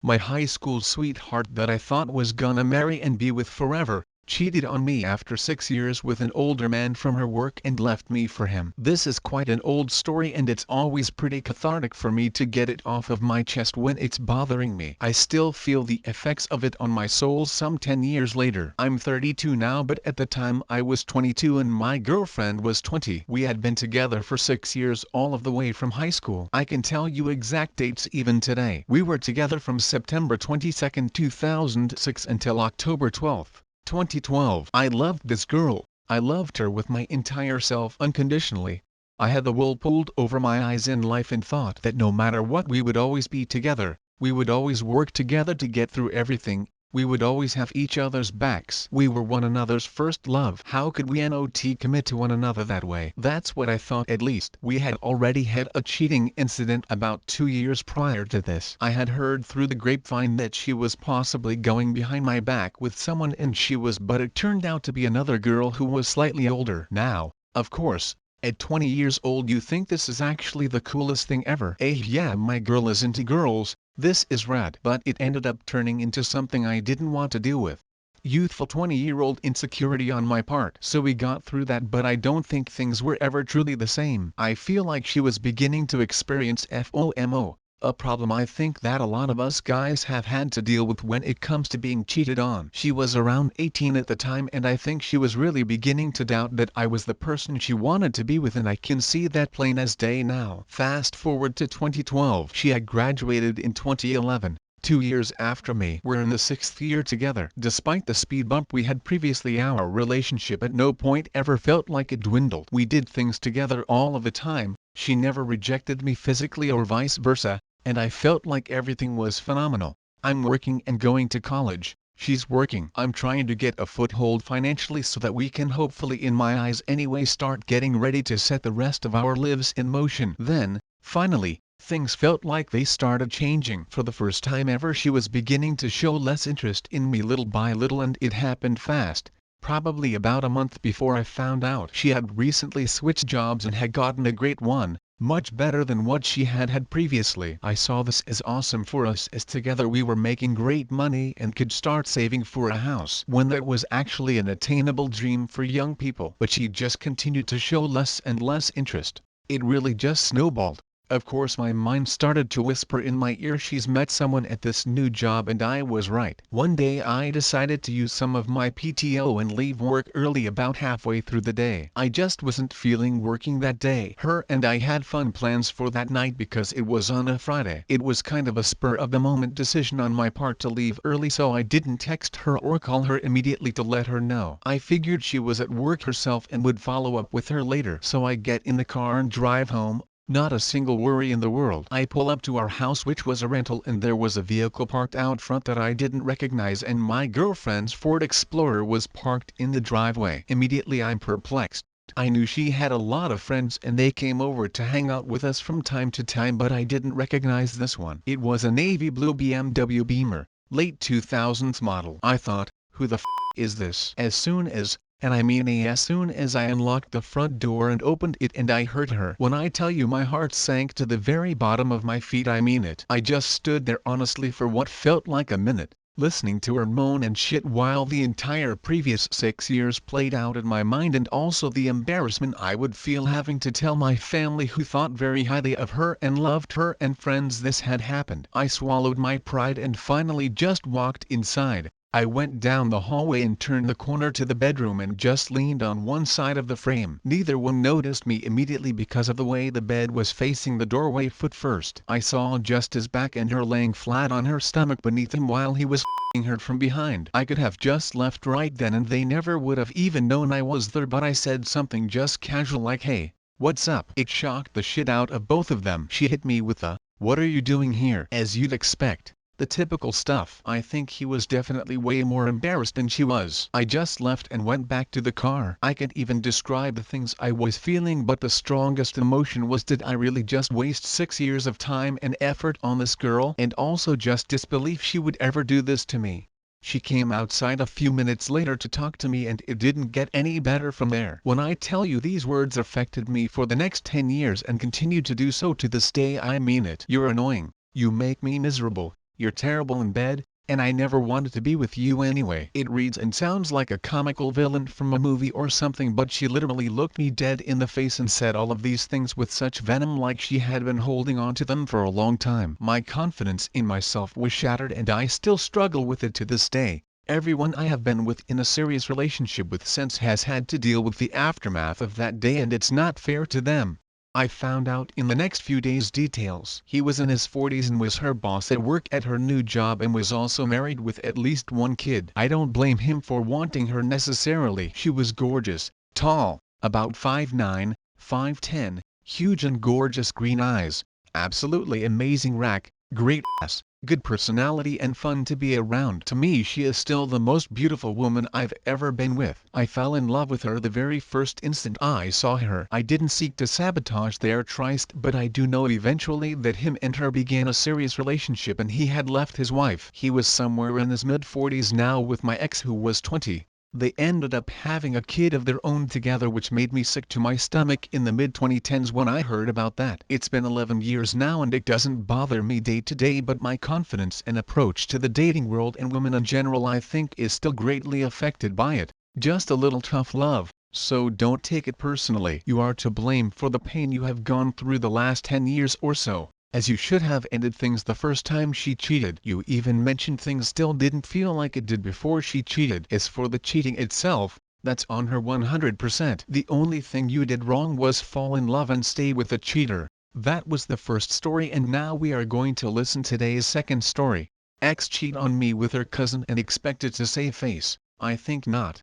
My high school sweetheart that I thought was gonna marry and be with forever, cheated on me after 6 years with an older man from her work and left me for him. This is quite an old story and it's always pretty cathartic for me to get it off of my chest when it's bothering me. I still feel the effects of it on my soul some 10 years later. I'm 32 now, but at the time I was 22 and my girlfriend was 20. We had been together for 6 years, all of the way from high school. I can tell you exact dates even today. We were together from September 22, 2006 until October 12, 2012. I loved this girl. I loved her with my entire self unconditionally. I had the wool pulled over my eyes in life and thought that no matter what we would always be together, we would always work together to get through everything, we would always have each other's backs. We were one another's first love. How could we not commit to one another that way? That's what I thought at least. We had already had a cheating incident about 2 years prior to this. I had heard through the grapevine that she was possibly going behind my back with someone and she was, but it turned out to be another girl who was slightly older. Now, of course, at 20 years old you think this is actually the coolest thing ever. Yeah, my girl is into girls, this is rad. But it ended up turning into something I didn't want to deal with. Youthful 20-year-old insecurity on my part. So we got through that, but I don't think things were ever truly the same. I feel like she was beginning to experience FOMO, a problem I think that a lot of us guys have had to deal with when it comes to being cheated on. She was around 18 at the time and I think she was really beginning to doubt that I was the person she wanted to be with, and I can see that plain as day now. Fast forward to 2012. She had graduated in 2011. 2 years after me. We're in the 6th year together. Despite the speed bump we had previously, our relationship at no point ever felt like it dwindled. We did things together all of the time. She never rejected me physically or vice versa, and I felt like everything was phenomenal. I'm working and going to college. She's working. I'm trying to get a foothold financially so that we can hopefully, in my eyes anyway, start getting ready to set the rest of our lives in motion. Then, finally, things felt like they started changing. For the first time ever she was beginning to show less interest in me little by little, and it happened fast. Probably about a month before I found out she had recently switched jobs and had gotten a great one, much better than what she had had previously. I saw this as awesome for us, as together we were making great money and could start saving for a house, when that was actually an attainable dream for young people. But she just continued to show less and less interest. It really just snowballed. Of course my mind started to whisper in my ear, she's met someone at this new job, and I was right. One day I decided to use some of my PTO and leave work early about halfway through the day. I just wasn't feeling working that day. Her and I had fun plans for that night because it was on a Friday. It was kind of a spur of the moment decision on my part to leave early, so I didn't text her or call her immediately to let her know. I figured she was at work herself and would follow up with her later. So I get in the car and drive home. Not a single worry in the world. I pull up to our house, which was a rental, and there was a vehicle parked out front that I didn't recognize, and my girlfriend's Ford Explorer was parked in the driveway. Immediately I'm perplexed. I knew she had a lot of friends and they came over to hang out with us from time to time, but I didn't recognize this one. It was a navy blue BMW Beamer, late 2000s model. I thought, who the is this? As soon as I unlocked the front door and opened it and I heard her. When I tell you my heart sank to the very bottom of my feet, I mean it. I just stood there honestly for what felt like a minute, listening to her moan and shit while the entire previous 6 years played out in my mind, and also the embarrassment I would feel having to tell my family, who thought very highly of her and loved her and friends, this had happened. I swallowed my pride and finally just walked inside. I went down the hallway and turned the corner to the bedroom and just leaned on one side of the frame. Neither one noticed me immediately because of the way the bed was facing the doorway foot first. I saw just his back and her laying flat on her stomach beneath him while he was f***ing her from behind. I could have just left right then and they never would have even known I was there, but I said something just casual like, "Hey, what's up?" It shocked the shit out of both of them. She hit me with a, "What are you doing here?" as you'd expect. The typical stuff. I think he was definitely way more embarrassed than she was. I just left and went back to the car. I can't even describe the things I was feeling, but the strongest emotion was, did I really just waste 6 years of time and effort on this girl? And also just disbelief she would ever do this to me. She came outside a few minutes later to talk to me, and it didn't get any better from there. When I tell you these words affected me for the next 10 years and continue to do so to this day, I mean it. "You're annoying. You make me miserable. "You're terrible in bed, and I never wanted to be with you anyway." It reads and sounds like a comical villain from a movie or something, but she literally looked me dead in the face and said all of these things with such venom, like she had been holding on to them for a long time. My confidence in myself was shattered, and I still struggle with it to this day. Everyone I have been with in a serious relationship with since has had to deal with the aftermath of that day, and it's not fair to them. I found out in the next few days details. He was in his 40s and was her boss at work at her new job, and was also married with at least one kid. I don't blame him for wanting her necessarily. She was gorgeous, tall, about 5'9", 5'10", huge and gorgeous green eyes, absolutely amazing rack, great ass, good personality and fun to be around. To me, she is still the most beautiful woman I've ever been with. I fell in love with her the very first instant I saw her. I didn't seek to sabotage their tryst, but I do know eventually that him and her began a serious relationship, and he had left his wife. He was somewhere in his mid-40s now with my ex, who was 20. They ended up having a kid of their own together, which made me sick to my stomach in the mid-2010s when I heard about that. It's been 11 years now, and it doesn't bother me day to day, but my confidence and approach to the dating world and women in general, I think, is still greatly affected by it. Just a little tough love, so don't take it personally. You are to blame for the pain you have gone through the last 10 years or so, as you should have ended things the first time she cheated. You even mentioned things still didn't feel like it did before she cheated. As for the cheating itself, that's on her 100%. The only thing you did wrong was fall in love and stay with a cheater. That was the first story, and now we are going to listen today's second story. Ex cheat on me with her cousin and expected to save face? I think not.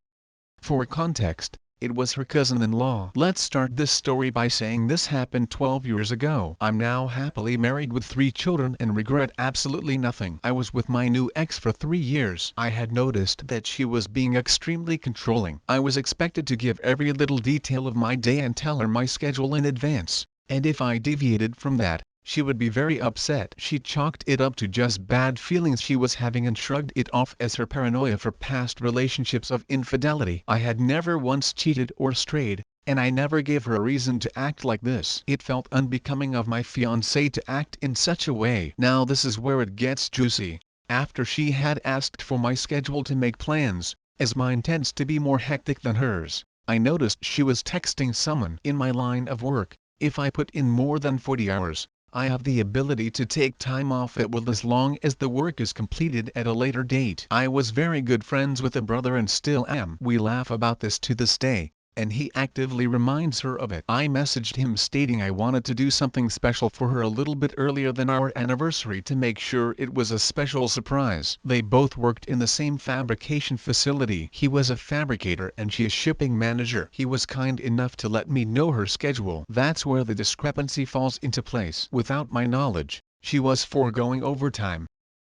For context, it was her cousin-in-law. Let's start this story by saying this happened 12 years ago. I'm now happily married with 3 children and regret absolutely nothing. I was with my new ex for 3 years. I had noticed that she was being extremely controlling. I was expected to give every little detail of my day and tell her my schedule in advance, and if I deviated from that, she would be very upset. She chalked it up to just bad feelings she was having and shrugged it off as her paranoia for past relationships of infidelity. I had never once cheated or strayed, and I never gave her a reason to act like this. It felt unbecoming of my fiancé to act in such a way. Now this is where it gets juicy. After she had asked for my schedule to make plans, as mine tends to be more hectic than hers, I noticed she was texting someone in my line of work. If I put in more than 40 hours, I have the ability to take time off at will as long as the work is completed at a later date. I was very good friends with the brother and still am. We laugh about this to this day, and he actively reminds her of it. I messaged him stating I wanted to do something special for her a little bit earlier than our anniversary to make sure it was a special surprise. They both worked in the same fabrication facility. He was a fabricator and she a shipping manager. He was kind enough to let me know her schedule. That's where the discrepancy falls into place. Without my knowledge, she was foregoing overtime.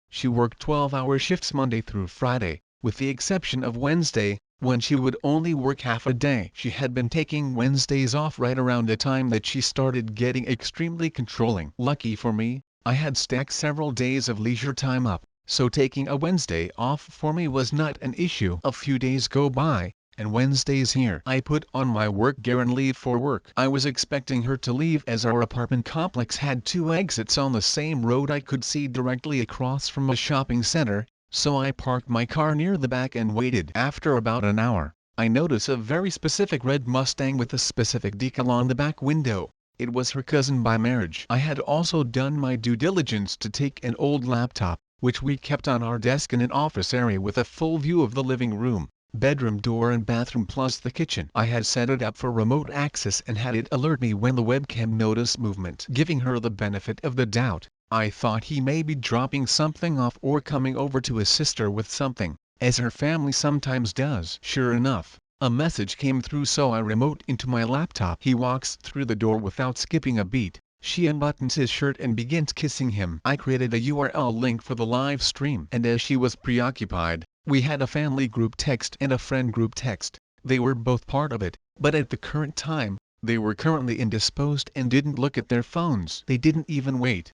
She worked 12-hour shifts Monday through Friday, with the exception of Wednesday, when she would only work half a day. She had been taking Wednesdays off right around the time that she started getting extremely controlling. Lucky for me, I had stacked several days of leisure time up, so taking a Wednesday off for me was not an issue. A few days go by, and Wednesday's here. I put on my work gear and leave for work. I was expecting her to leave as our apartment complex had 2 exits on the same road I could see directly across from a shopping center, so I parked my car near the back and waited. After about an hour, I noticed a very specific red Mustang with a specific decal on the back window. It was her cousin by marriage. I had also done my due diligence to take an old laptop, which we kept on our desk in an office area with a full view of the living room, bedroom door and bathroom plus the kitchen. I had set it up for remote access and had it alert me when the webcam noticed movement. Giving her the benefit of the doubt, I thought he may be dropping something off or coming over to assist her with something, as her family sometimes does. Sure enough, a message came through, so I remote into my laptop. He walks through the door without skipping a beat. She unbuttons his shirt and begins kissing him. I created a URL link for the live stream, and as she was preoccupied, we had a family group text and a friend group text. They were both part of it, but at the current time, they were currently indisposed and didn't look at their phones. They didn't even wait.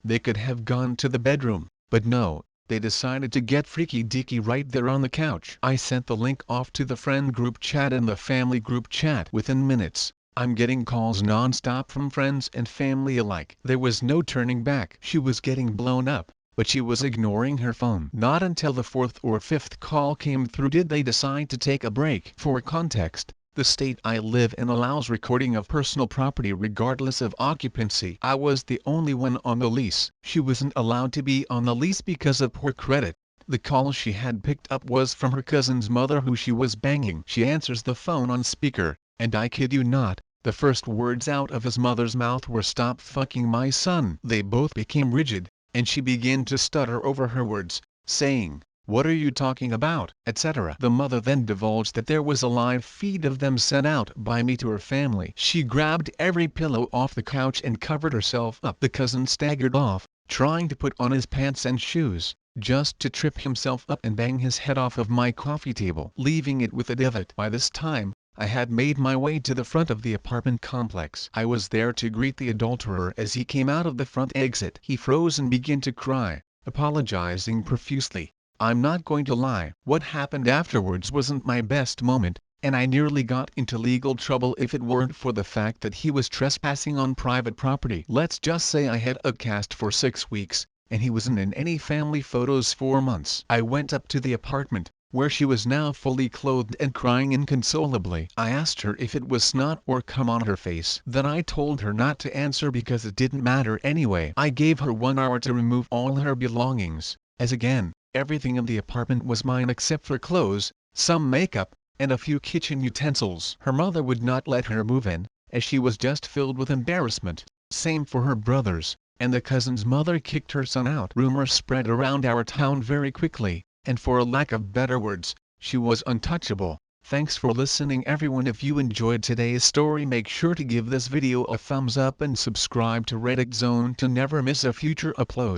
They could have gone to the bedroom, but no, they decided to get freaky deaky right there on the couch. I sent the link off to the friend group chat and the family group chat. Within minutes, I'm getting calls non-stop from friends and family alike. There was no turning back. She was getting blown up, but she was ignoring her phone. Not until the fourth or fifth call came through did they decide to take a break. For context, the state I live in allows recording of personal property regardless of occupancy. I was the only one on the lease. She wasn't allowed to be on the lease because of poor credit. The call she had picked up was from her cousin's mother who she was banging. She answers the phone on speaker, and I kid you not, the first words out of his mother's mouth were "Stop fucking my son." They both became rigid, and she began to stutter over her words, saying, "What are you talking about?" etc. The mother then divulged that there was a live feed of them sent out by me to her family. She grabbed every pillow off the couch and covered herself up. The cousin staggered off, trying to put on his pants and shoes, just to trip himself up and bang his head off of my coffee table, leaving it with adivce. By this time, I had made my way to the front of the apartment complex. I was there to greet the adulterer as he came out of the front exit. He froze and began to cry, apologizing profusely. I'm not going to lie. What happened afterwards wasn't my best moment, and I nearly got into legal trouble if it weren't for the fact that he was trespassing on private property. Let's just say I had a cast for 6 weeks, and he wasn't in any family photos for months. I went up to the apartment, where she was now fully clothed and crying inconsolably. I asked her if it was snot or cum on her face. Then I told her not to answer because it didn't matter anyway. I gave her 1 hour to remove all her belongings, as again, everything in the apartment was mine except for clothes, some makeup, and a few kitchen utensils. Her mother would not let her move in, as she was just filled with embarrassment. Same for her brothers, and the cousin's mother kicked her son out. Rumors spread around our town very quickly, and for a lack of better words, she was untouchable. Thanks for listening everyone. If you enjoyed today's story, make sure to give this video a thumbs up and subscribe to Reddit Zone to never miss a future upload.